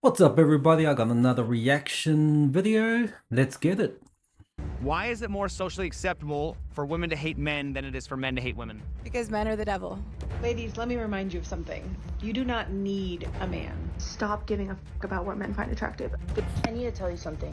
What's up everybody, I got another reaction video. Let's get it. Why is it more socially acceptable for women to hate men than it is for men to hate women? Because men are the devil. Ladies, let me remind you of something. You do not need a man. Stop giving a fuck about what men find attractive. I need to tell you something.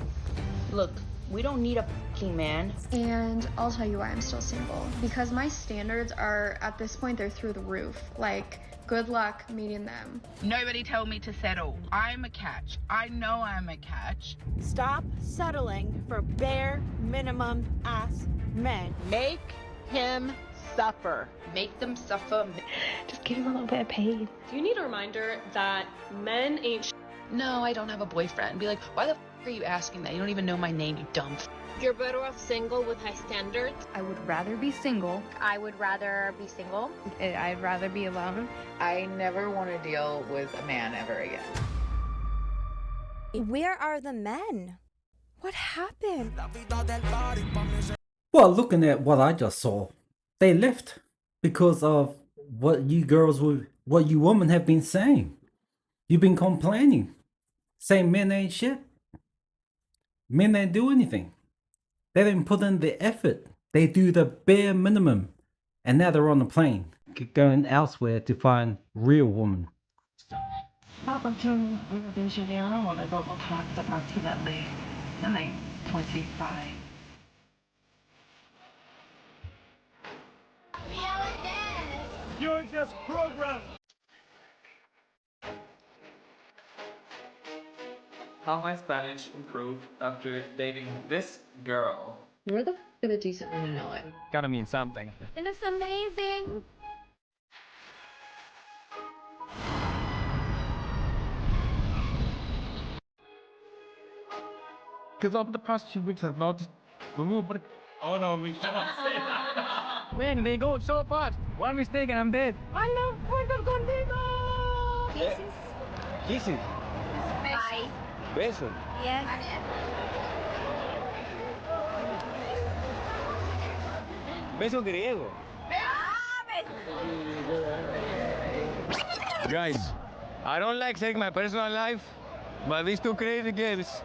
Look, we don't need a fucking man. And I'll tell you why I'm still single. Because my standards are, at this point, they're through the roof. Like, good luck meeting them. Nobody told me to settle. I'm a catch. I know I'm a catch. Stop settling for bare minimum ass men. Make him suffer. Make them suffer. Just give him a little bit of pain. You need a reminder that men ain't No, I don't have a boyfriend. Be like, why the f are you asking that? You don't even know my name, you dumb f. You're better off single with high standards. I would rather be single. I would rather be single. I'd rather be alone. I never want to deal with a man ever again. Where are the men? What happened? Well, looking at what I just saw, they left because of what you women have been saying. You've been complaining, saying men ain't shit. Men ain't do anything. They didn't put in the effort. They do the bare minimum. And now they're on the plane, going elsewhere to find real women. You're just programmed. How my Spanish improved after dating this girl. Where the f did a decent woman know it? Gotta mean something. It is amazing. Because over the past 2 weeks I've noticed oh no, we cannot say that. Man, they go so fast. One mistake and I'm dead. I love Puerto Contigo. Kisses. Bye. Beso. Yes. Beso griego. Guys, I don't like saying my personal life, but these two crazy girls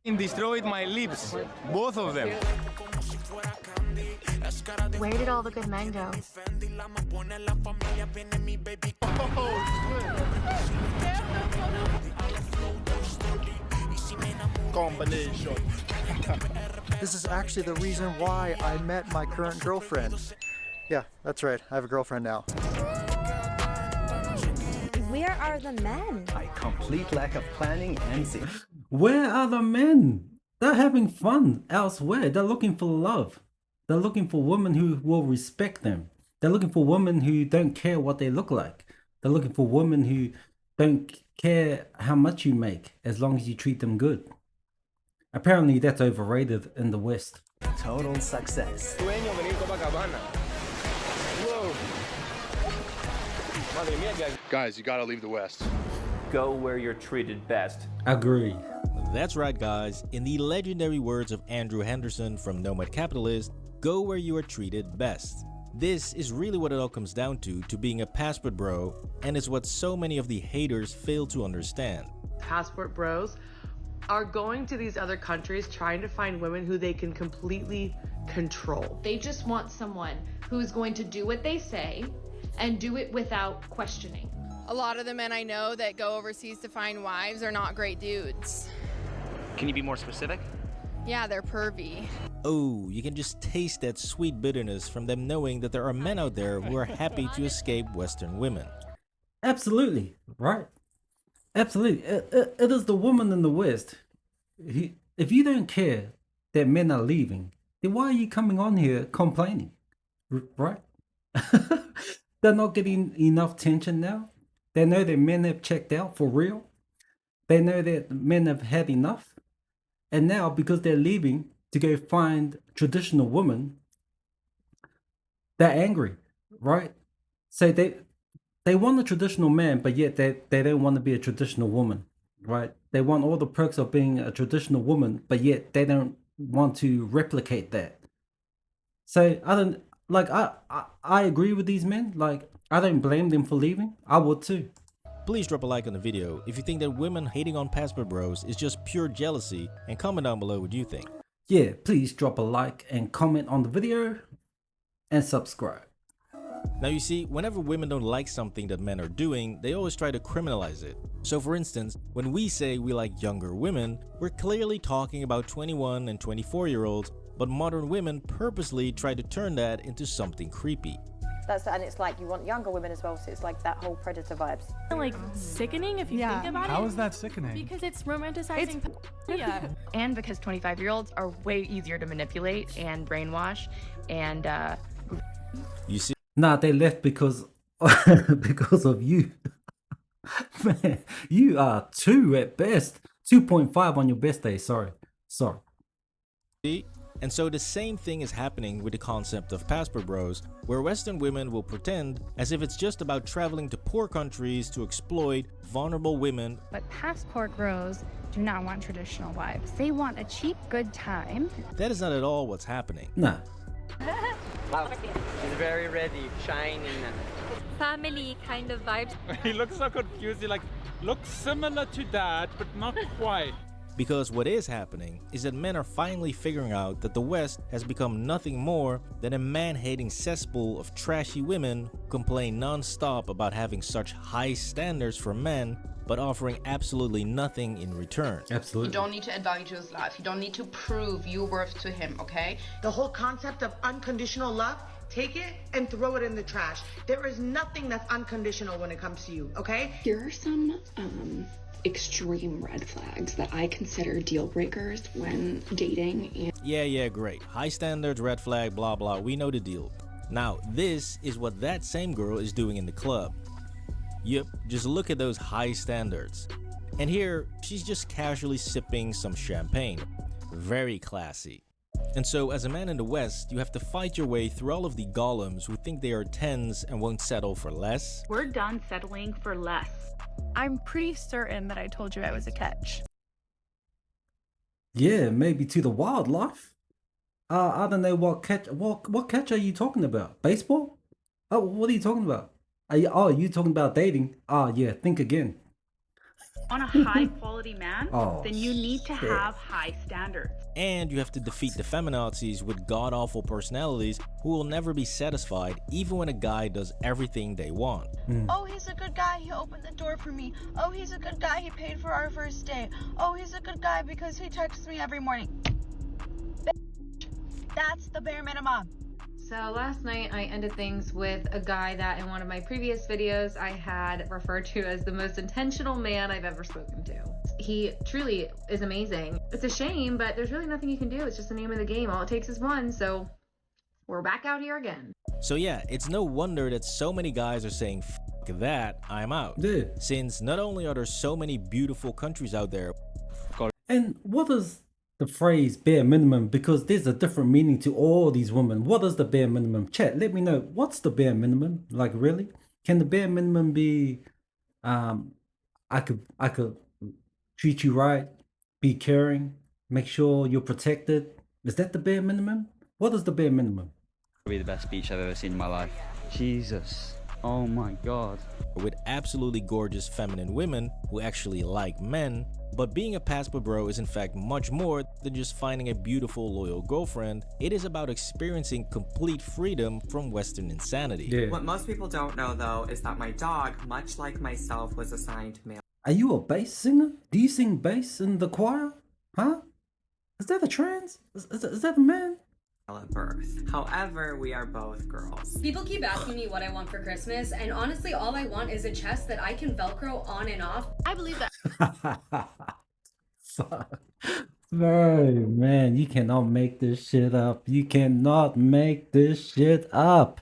destroyed my lips, both of them. Where did all the good men go? Combination. This is actually the reason why I met my current girlfriend. Yeah, that's right. I have a girlfriend now. Where are the men? A complete lack of planning and Where are the men? They're having fun elsewhere. They're looking for love. They're looking for women who will respect them. They're looking for women who don't care what they look like. They're looking for women who don't care how much you make as long as you treat them good. Apparently that's overrated in the West. total success. Guys, you gotta leave the West. Go where you're treated best. Agree. That's right, guys. In the legendary words of Andrew Henderson from Nomad Capitalist, go where you are treated best. This is really what it all comes down to being a passport bro, and is what so many of the haters fail to understand. Passport bros are going to these other countries trying to find women who they can completely control. They just want someone who's going to do what they say and do it without questioning. A lot of the men I know that go overseas to find wives are not great dudes. Can you be more specific? Yeah, they're pervy. Oh, you can just taste that sweet bitterness from them knowing that there are men out there who are happy to escape Western women. Absolutely, right? Absolutely. It is the woman in the West. If you don't care that men are leaving, then why are you coming on here complaining? Right? They're not getting enough attention now. They know that men have checked out for real. They know that men have had enough. And now, because they're leaving to go find traditional women, they're angry, right? So they want a traditional man, but yet they don't want to be a traditional woman, right? They want all the perks of being a traditional woman, but yet they don't want to replicate that. So I agree with these men. Like, I don't blame them for leaving. I would too. Please drop a like on the video if you think that women hating on passport bros is just pure jealousy, and comment down below what you think. Yeah, please drop a like and comment on the video and subscribe. Now you see, whenever women don't like something that men are doing, they always try to criminalize it. So for instance, when we say we like younger women, we're clearly talking about 21 and 24-year-olds, but modern women purposely try to turn that into something creepy. And it's like you want younger women as well, so it's like that whole predator vibes. Like sickening if you think about it. How is that sickening? Because it's romanticizing. Yeah. And because 25-year-olds are way easier to manipulate and brainwash, and You see? Nah, they left because because of you. Man, you are 2 at best. 2.5 on your best day. Sorry. And so the same thing is happening with the concept of passport bros, where Western women will pretend as if it's just about traveling to poor countries to exploit vulnerable women. But passport bros do not want traditional wives. They want a cheap, good time. That is not at all what's happening. Nah. Wow, he's very ready, shining. Family kind of vibes. He looks so confused. He like looks similar to that, but not quite. Because what is happening is that men are finally figuring out that the West has become nothing more than a man-hating cesspool of trashy women who complain non-stop about having such high standards for men, but offering absolutely nothing in return. Absolutely. You don't need to add value to his life. You don't need to prove your worth to him, okay? The whole concept of unconditional love, take it and throw it in the trash. There is nothing that's unconditional when it comes to you, okay? Here are some extreme red flags that I consider deal breakers when dating. And Yeah, great. High standards, red flag, blah blah, we know the deal. Now, this is what that same girl is doing in the club. Yep, just look at those high standards. And here, she's just casually sipping some champagne. Very classy. And so, as a man in the West, you have to fight your way through all of the golems who think they are 10s and won't settle for less. We're done settling for less. I'm pretty certain that I told you I was a catch. Yeah, maybe to the wildlife. I don't know what catch are you talking about? Baseball? Oh, what are you talking about? Are you talking about dating? Yeah, think again. On a high quality man, Oh, then you need to shit. have high standards. And you have to defeat the feminazis with god-awful personalities who will never be satisfied even when a guy does everything they want. Oh, he's a good guy. He opened the door for me. Oh, he's a good guy. He paid for our first date. Oh, he's a good guy because he texts me every morning. That's the bare minimum. So last night I ended things with a guy that in one of my previous videos I had referred to as the most intentional man I've ever spoken to. He truly is amazing. It's a shame, but there's really nothing you can do. It's just the name of the game. All it takes is one, so we're back out here again. So yeah, it's no wonder that so many guys are saying F that, I'm out. Yeah. Since not only are there so many beautiful countries out there, And what is the phrase bare minimum? Because there's a different meaning to all these women. What is the bare minimum? Chat, let me know. What's the bare minimum? Like, really? Can the bare minimum be I could treat you right, be caring, make sure you're protected? Is that the bare minimum? What is the bare minimum? Probably the best beach I've ever seen in my life. Jesus. Oh my God. with absolutely gorgeous feminine women who actually like men. But being a passport bro is in fact much more than just finding a beautiful, loyal girlfriend. It is about experiencing complete freedom from Western insanity. Yeah. What most people don't know though is that my dog, much like myself, was assigned male. Are you a bass singer? Do you sing bass in the choir? Huh? Is that a trans? Is that a man? At birth. However, we are both girls. People keep asking me what I want for Christmas, and honestly, all I want is a chest that I can Velcro on and off. I believe that. Fuck. Bro, man, you cannot make this shit up. You cannot make this shit up.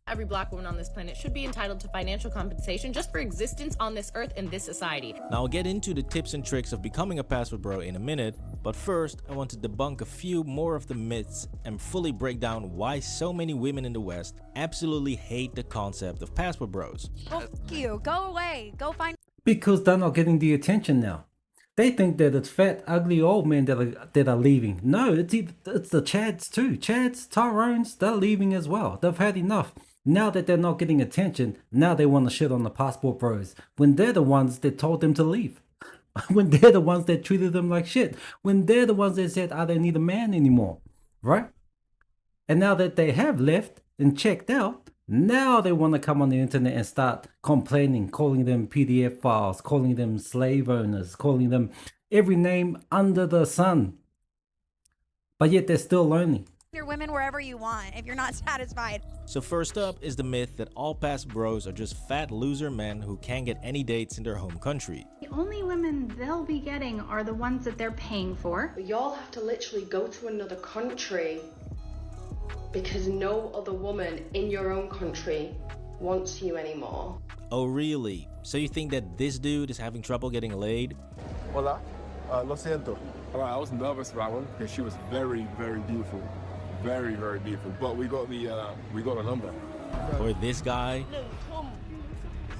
Every black woman on this planet should be entitled to financial compensation just for existence on this earth in this society. Now I'll get into the tips and tricks of becoming a passport bro in a minute, but first I want to debunk a few more of the myths and fully break down why so many women in the West absolutely hate the concept of passport bros. Oh, f you. Go away. Go find... Because they're not getting the attention now. They think that it's fat, ugly old men that are leaving. No, it's the Chads too. Chads, Tyrones, they're leaving as well. They've had enough. Now that they're not getting attention, now they want to shit on the passport bros when they're the ones that told them to leave. When they're the ones that treated them like shit. When they're the ones that said, I don't need a man anymore. Right? And now that they have left and checked out, now they want to come on the internet and start complaining, calling them PDF files, calling them slave owners, calling them every name under the sun. But yet they're still lonely. Your women wherever you want if you're not satisfied. So first up is the myth that all passport bros are just fat loser men who can't get any dates in their home country. The only women they'll be getting are the ones that they're paying for. Y'all have to literally go to another country because no other woman in your own country wants you anymore. Oh really? So you think that this dude is having trouble getting laid? Hola, lo siento. I was nervous about one because she was very, very beautiful. Very, very beautiful. But we got a number. Or this guy?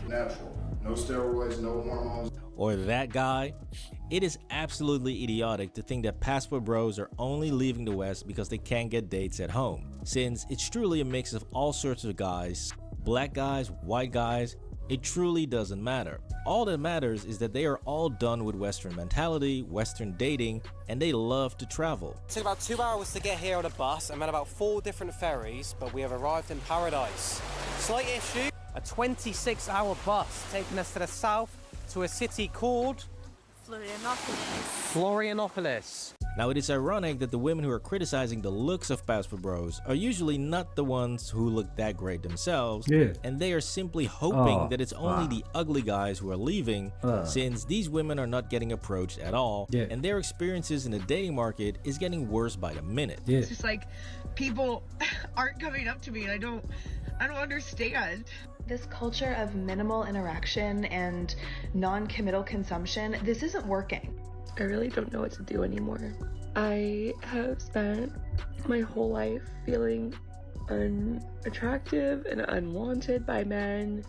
Natural. No steroids, no hormones. Or that guy? It is absolutely idiotic to think that passport bros are only leaving the West because they can't get dates at home, since it's truly a mix of all sorts of guys, black guys, white guys. It truly doesn't matter. All that matters is that they are all done with Western mentality, Western dating, and they love to travel. It took about 2 hours to get here on a bus and then about 4 different ferries, but we have arrived in paradise. Slight issue, a 26-hour bus taking us to the south to a city called Florianopolis. Now it is ironic that the women who are criticizing the looks of passport bros are usually not the ones who look that great themselves, and they are simply hoping that it's only the ugly guys who are leaving, since these women are not getting approached at all, and their experiences in the dating market is getting worse by the minute. It's just like people aren't coming up to me and I don't understand. This culture of minimal interaction and non-committal consumption, this isn't working. I really don't know what to do anymore. I have spent my whole life feeling unattractive and unwanted by men.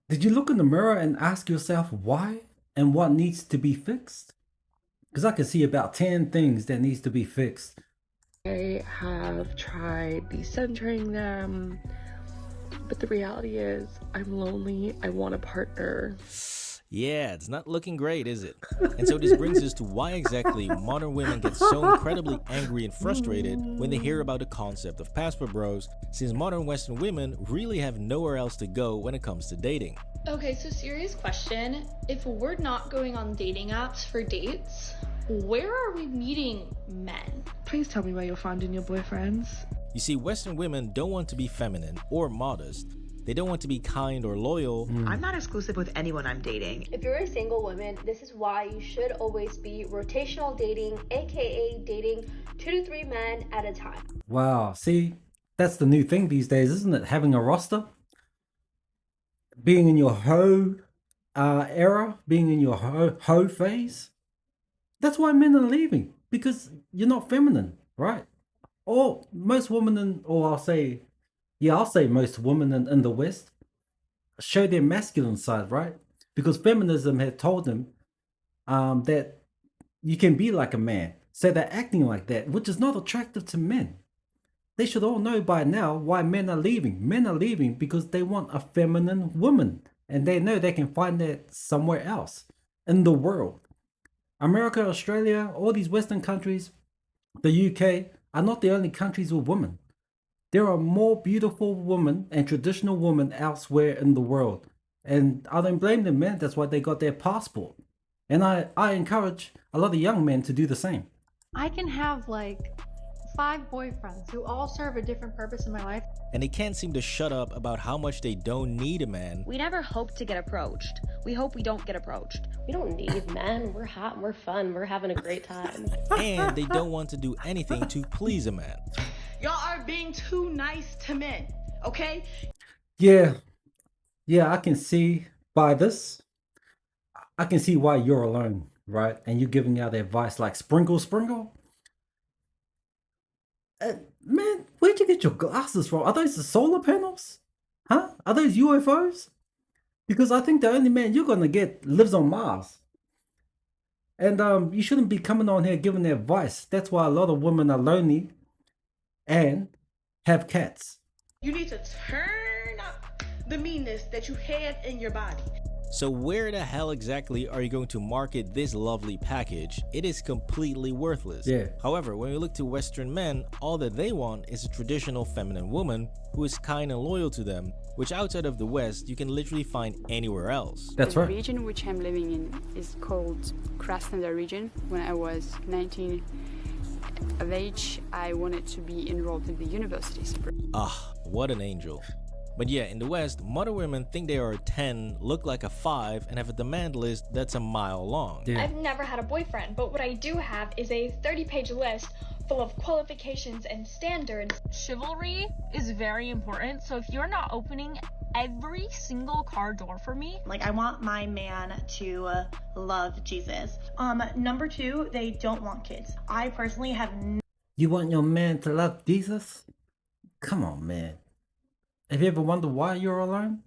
Did you look in the mirror and ask yourself why and what needs to be fixed? Because I can see about 10 things that needs to be fixed. I have tried decentering them, but the reality is I'm lonely. I want a partner. Yeah, it's not looking great, is it? And so this brings us to why exactly modern women get so incredibly angry and frustrated when they hear about the concept of passport bros, since modern Western women really have nowhere else to go when it comes to dating. Okay, so serious question. If we're not going on dating apps for dates, where are we meeting men? Please tell me why you're finding your boyfriends. You see, Western women don't want to be feminine or modest. They don't want to be kind or loyal. I'm not exclusive with anyone I'm dating. If you're a single woman, this is why you should always be rotational dating, aka dating 2 to 3 men at a time. Wow, see, that's the new thing these days, isn't it? Having a roster, being in your hoe era, being in your hoe phase. That's why men are leaving, because you're not feminine, right? Or most women, I'll say most women in the West show their masculine side, right? Because feminism had told them that you can be like a man. So they're acting like that, which is not attractive to men. They should all know by now why men are leaving. Men are leaving because they want a feminine woman. And they know they can find that somewhere else in the world. America, Australia, all these Western countries, the UK, are not the only countries with women. There are more beautiful women and traditional women elsewhere in the world. And I don't blame them, man. That's why they got their passport. And I encourage a lot of young men to do the same. I can have like 5 boyfriends who all serve a different purpose in my life. And they can't seem to shut up about how much they don't need a man. We never hope to get approached. We hope we don't get approached. We don't need men. We're hot, we're fun, we're having a great time. And they don't want to do anything to please a man. Y'all are being too nice to men, okay? Yeah, I can see by this. I can see why you're alone, right? And you're giving out advice like sprinkle. Man, where'd you get your glasses from? Are those the solar panels? Huh? Are those UFOs? Because I think the only man you're gonna get lives on Mars. And you shouldn't be coming on here giving advice. That's why a lot of women are lonely and have cats. You need to turn up the meanness that you had in your body. So where the hell exactly are you going to market this lovely package? It is completely worthless. Yeah. However, when we look to Western men, all that they want is a traditional feminine woman who is kind and loyal to them, which outside of the West, you can literally find anywhere else. That's The right. region which I'm living in is called Krasnodar region. When I was 19 of age, I wanted to be enrolled in the universities. Ah, what an angel. But yeah, in the West, modern women think they are a 10, look like a 5, and have a demand list that's a mile long. I've never had a boyfriend, but what I do have is a 30-page list full of qualifications and standards. Chivalry is very important, so if you're not opening every single car door for me, like I want my man to love Jesus. Number 2, they don't want kids. I personally have You want your man to love Jesus? Come on, man. Have you ever wondered why you're alone?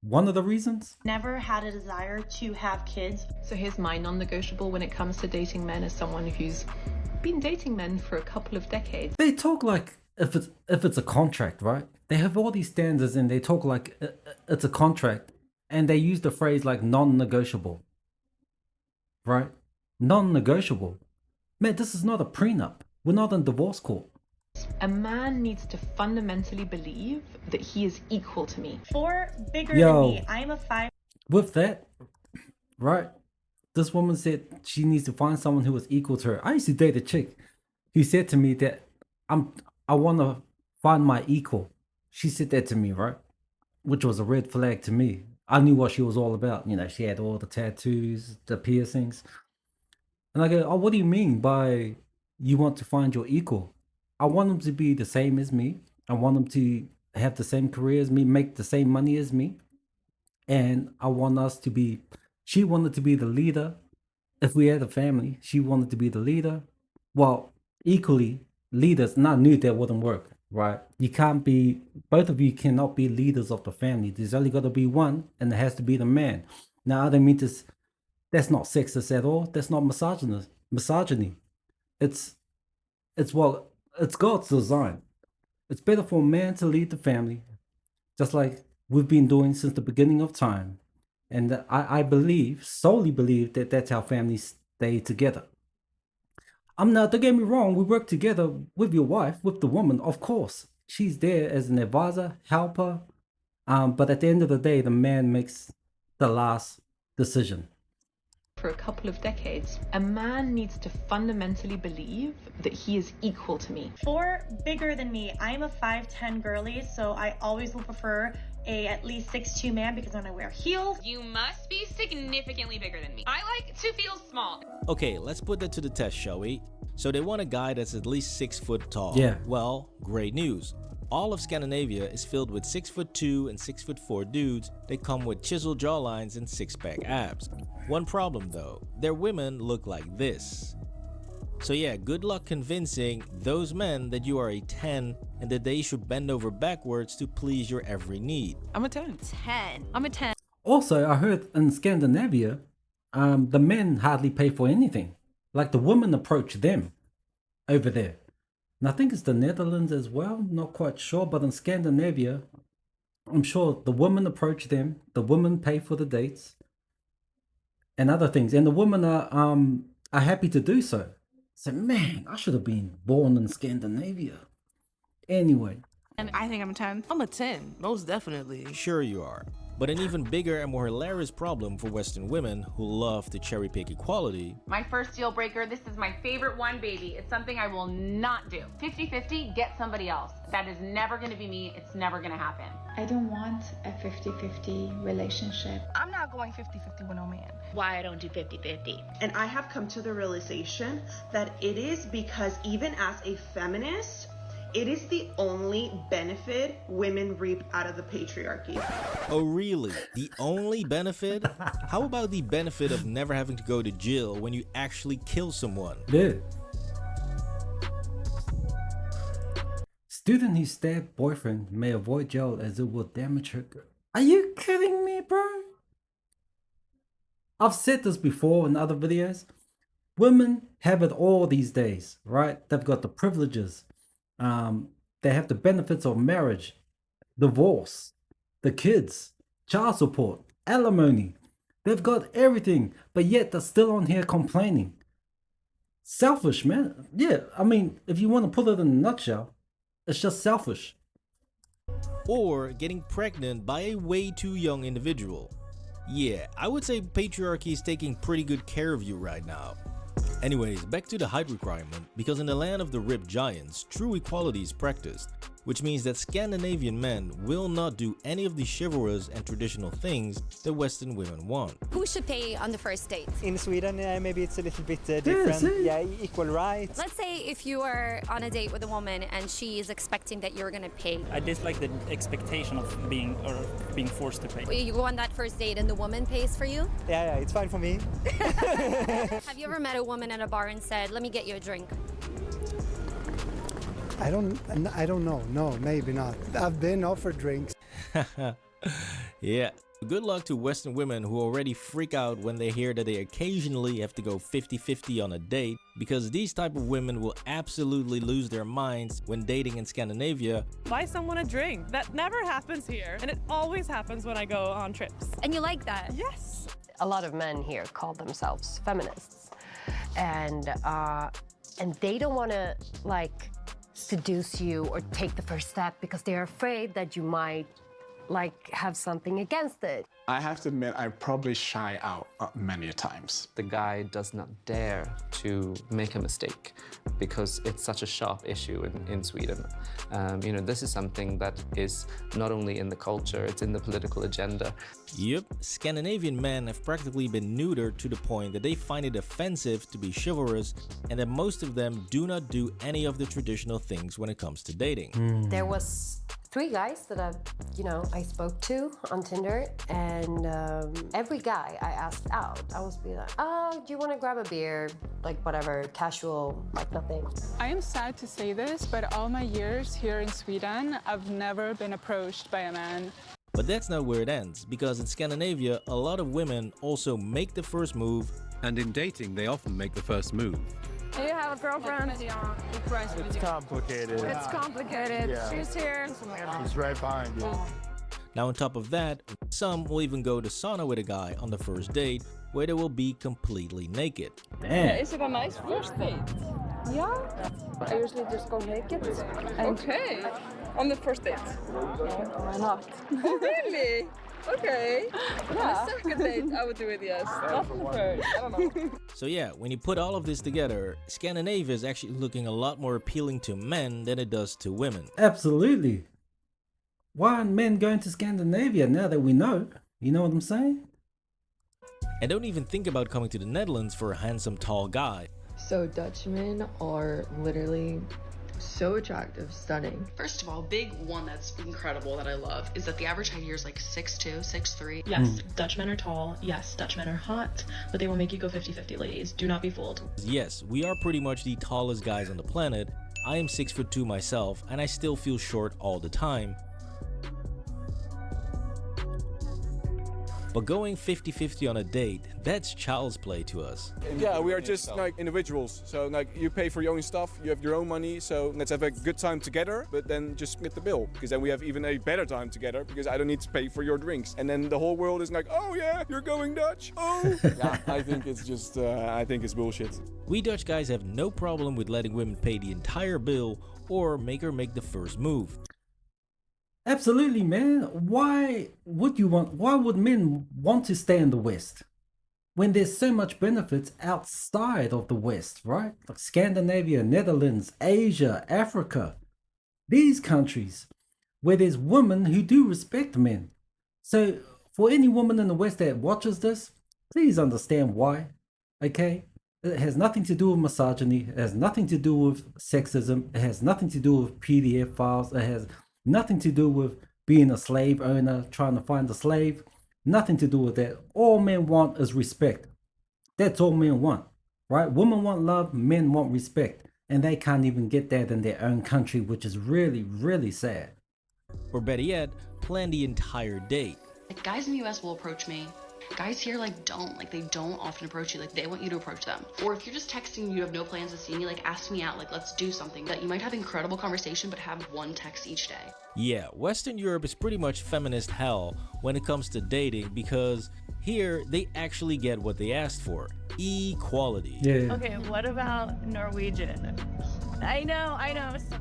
One of the reasons? never had a desire to have kids. So here's my non-negotiable when it comes to dating men as someone who's been dating men for a couple of decades. They talk like if it's a contract, right? They have all these standards and they talk like it's a contract, and they use the phrase like non-negotiable, right? Non-negotiable. Man, this is not a prenup. We're not in divorce court. A man needs to fundamentally believe that he is equal to me. 4 bigger Yo. than me. I am a 5. With that, right? This woman said she needs to find someone who is equal to her. I used to date a chick who said to me that I want to find my equal. She said that to me, right? Which was a red flag to me. I knew what she was all about. You know, she had all the tattoos, the piercings. And I go, oh, what do you mean by you want to find your equal? I want them to be the same as me. I want them to have the same career as me, make the same money as me. And I want us to be, she wanted to be the leader. If we had a family, she wanted to be the leader. Well, equally, leaders, and I knew that wouldn't work, right? You can't be, both of you cannot be leaders of the family. There's only got to be one, and it has to be the man. Now, I don't mean to, that's not sexist at all. That's not misogyny. It's God's design. It's better for a man to lead the family, just like we've been doing since the beginning of time. And I solely believe that that's how families stay together. I'm not, don't get me wrong, we work together with your wife, with the woman, of course. She's there as an advisor, helper. But at the end of the day, the man makes the last decision. For a couple of decades, a man needs to fundamentally believe that he is equal to me. 4 bigger than me. I am a 5'10" girly, so I always will prefer a at least 6'2" man because when I wear heels, You must be significantly bigger than me. I like to feel small. Okay, let's put that to the test, shall we? So they want a guy that's at least 6 foot tall. Yeah. Well, great news. All of Scandinavia is filled with 6'2" and 6'4" dudes. They come with chiseled jawlines and six-pack abs. One problem though, their women look like this. So yeah, good luck convincing those men that you are a 10 and that they should bend over backwards to please your every need. I'm a 10. 10. I'm a 10. Also, I heard in Scandinavia, the men hardly pay for anything. Like the women approach them over there. And I think it's the Netherlands as well, not quite sure, but in Scandinavia, I'm sure the women approach them, the women pay for the dates and other things, and the women are happy to do so. So man, I should have been born in Scandinavia. Anyway. And I think I'm a 10. I'm a 10, most definitely. Sure you are. But an even bigger and more hilarious problem for Western women who love to cherry pick equality. My first deal breaker, this is my favorite one, baby. It's something I will not do. 50-50, get somebody else. That is never gonna be me. It's never gonna happen. I don't want a 50-50 relationship. I'm not going 50-50 with no man. Why I don't do 50-50. And I have come to the realization that it is because even as a feminist, it is the only benefit women reap out of the patriarchy. Oh really? The only benefit? How about the benefit of never having to go to jail when you actually kill someone? Yeah. Student who stabbed boyfriend may avoid jail as it will damage her. Are you kidding me, bro? I've said this before in other videos. Women have it all these days, right? They've got the privileges. They have the benefits of marriage. divorce, the kids, child support, alimony. They've got everything, but yet they're still on here complaining. Selfish, man. Yeah, I mean, if you want to put it in a nutshell, it's just selfish. Or getting pregnant by a way too young individual. Yeah, I would say patriarchy is taking pretty good care of you right now. Anyways, back to the height requirement, because in the land of the ripped giants, true equality is practiced, which means that Scandinavian men will not do any of the chivalrous and traditional things that Western women want. Who should pay on the first date? In Sweden, maybe it's a little bit different. Yeah, equal rights. Let's say if you are on a date with a woman and she is expecting that you're gonna pay. I dislike the expectation of being forced to pay. You go on that first date and the woman pays for you? Yeah, it's fine for me. Have you ever met a woman at a bar and said, "Let me get you a drink"? I don't know. No, maybe not. I've been offered drinks. Yeah, good luck to Western women who already freak out when they hear that they occasionally have to go 50-50 on a date, because these type of women will absolutely lose their minds when dating in Scandinavia. Buy someone a drink. That never happens here, and it always happens when I go on trips. And you like that? Yes. A lot of men here call themselves feminists, and they don't want to like seduce you or take the first step because they're afraid that you might like have something against it. I have to admit, I probably shy out many times. The guy does not dare to make a mistake because it's such a sharp issue in Sweden. You know, this is something that is not only in the culture, it's in the political agenda. Yep, Scandinavian men have practically been neutered to the point that they find it offensive to be chivalrous, and that most of them do not do any of the traditional things when it comes to dating. There was 3 guys that I spoke to on Tinder, and every guy I asked out, I was be like, "Oh, do you want to grab a beer?" Like whatever, casual, like nothing. I am sad to say this, but all my years here in Sweden, I've never been approached by a man. But that's not where it ends, because in Scandinavia, a lot of women also make the first move. And in dating, they often make the first move. Do you have a girlfriend? It's complicated. It's complicated. Yeah. She's here. She's right behind you. Now on top of that, some will even go to sauna with a guy on the first date, where they will be completely naked. Damn. Is it a nice first date? Yeah. I usually just go naked. Okay. On the first date? No, why not? Oh, really? Okay. Yeah. On the second date, I would do it, yes. Not on the third. I don't know. So yeah, when you put all of this together, Scandinavia is actually looking a lot more appealing to men than it does to women. Absolutely. Why aren't men going to Scandinavia now that we know? You know what I'm saying? And don't even think about coming to the Netherlands for a handsome, tall guy. So Dutchmen are literally so attractive, stunning. First of all, big one that's incredible that I love is that the average height here is like 6'2", 6'3". Yes, Dutch men are tall. Yes, Dutch men are hot, but they will make you go 50-50, ladies. Do not be fooled. Yes, we are pretty much the tallest guys on the planet. I am 6'2" myself, and I still feel short all the time. But going 50-50 on a date, that's child's play to us. Yeah, we are just like individuals. So like you pay for your own stuff, you have your own money, so let's have a good time together, but then just split the bill. Because then we have even a better time together because I don't need to pay for your drinks. And then the whole world is like, oh yeah, you're going Dutch. Oh. Yeah, I think it's just, I think it's bullshit. We Dutch guys have no problem with letting women pay the entire bill or make her make the first move. Absolutely, man. Why would men want to stay in the West when there's so much benefits outside of the West, right? Like Scandinavia, Netherlands, Asia, Africa. These countries where there's women who do respect men. So for any woman in the West that watches this, please understand why, okay? It has nothing to do with misogyny. It has nothing to do with sexism. It has nothing to do with PDF files. It has nothing to do with being a slave owner, trying to find a slave. Nothing to do with that. All men want is respect. That's all men want, right? Women want love, men want respect. And they can't even get that in their own country, which is really, really sad. Or better yet, plan the entire date. Like guys in the US will approach me Guys here like they don't often approach you. Like they want you to approach them. Or if you're just texting, you have no plans to see me, like ask me out, like let's do something. That you might have incredible conversation, but have one text each day. Yeah, Western Europe is pretty much feminist hell when it comes to dating because here they actually get what they asked for. Equality. Yeah. Okay, what about Norwegian? I know.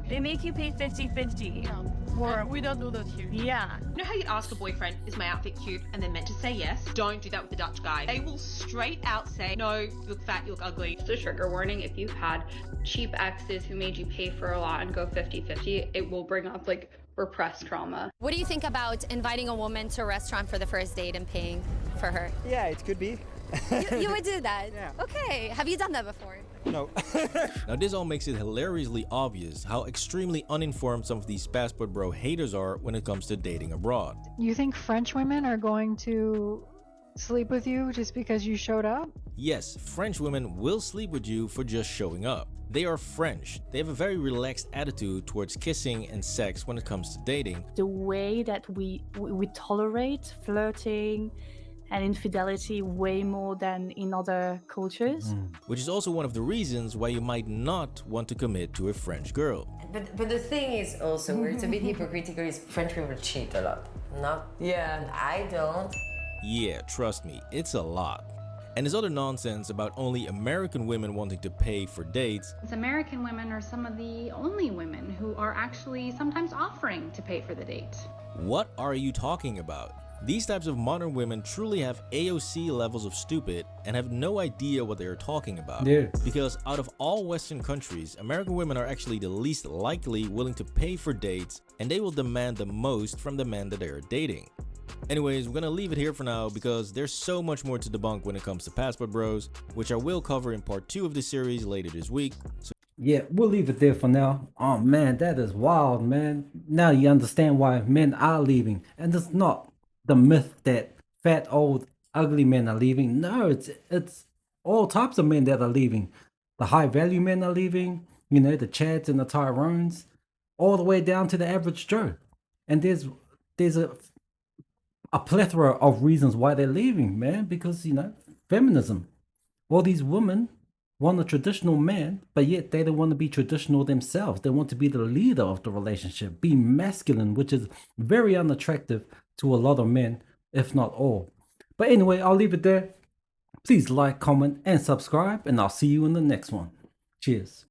They make you pay 50-50. We don't do that here. Yeah. You know how you ask a boyfriend, is my outfit cute? And they're meant to say yes? Don't do that with the Dutch guy. They will straight out say, no, you look fat, you look ugly. Just a trigger warning, if you've had cheap exes who made you pay for a lot and go 50-50, it will bring up like repressed trauma. What do you think about inviting a woman to a restaurant for the first date and paying for her? Yeah, it could be. You would do that? Yeah. Okay. Have you done that before? No. Now this all makes it hilariously obvious how extremely uninformed some of these passport bro haters are when it comes to dating abroad. You think French women are going to sleep with you just because you showed up? Yes, French women will sleep with you for just showing up. They are French. They have a very relaxed attitude towards kissing and sex when it comes to dating. The way that we tolerate flirting and infidelity way more than in other cultures. Which is also one of the reasons why you might not want to commit to a French girl. But the thing is also, where it's a bit hypocritical, is French people cheat a lot. No? Yeah, I don't. Yeah, trust me, it's a lot. And this other nonsense about only American women wanting to pay for dates. American women are some of the only women who are actually sometimes offering to pay for the date. What are you talking about? These types of modern women truly have AOC levels of stupid and have no idea what they are talking about. Yeah. Because out of all Western countries, American women are actually the least likely willing to pay for dates, and they will demand the most from the men that they are dating. Anyways, we're gonna leave it here for now because there's so much more to debunk when it comes to passport bros, which I will cover in part 2 of this series later this week. So Yeah, we'll leave it there for now. Oh man, that is wild, man. Now you understand why men are leaving. And it's not the myth that fat, old, ugly men are leaving. No, it's all types of men that are leaving. The high value men are leaving, you know, the Chads and the Tyrones, all the way down to the average Joe. And there's a plethora of reasons why they're leaving, man, because, you know, feminism. All these women want a traditional man, but yet they don't want to be traditional themselves. They want to be the leader of the relationship, be masculine, which is very unattractive to a lot of men, if not all. But anyway, I'll leave it there. Please like, comment, and subscribe, and I'll see you in the next one. Cheers.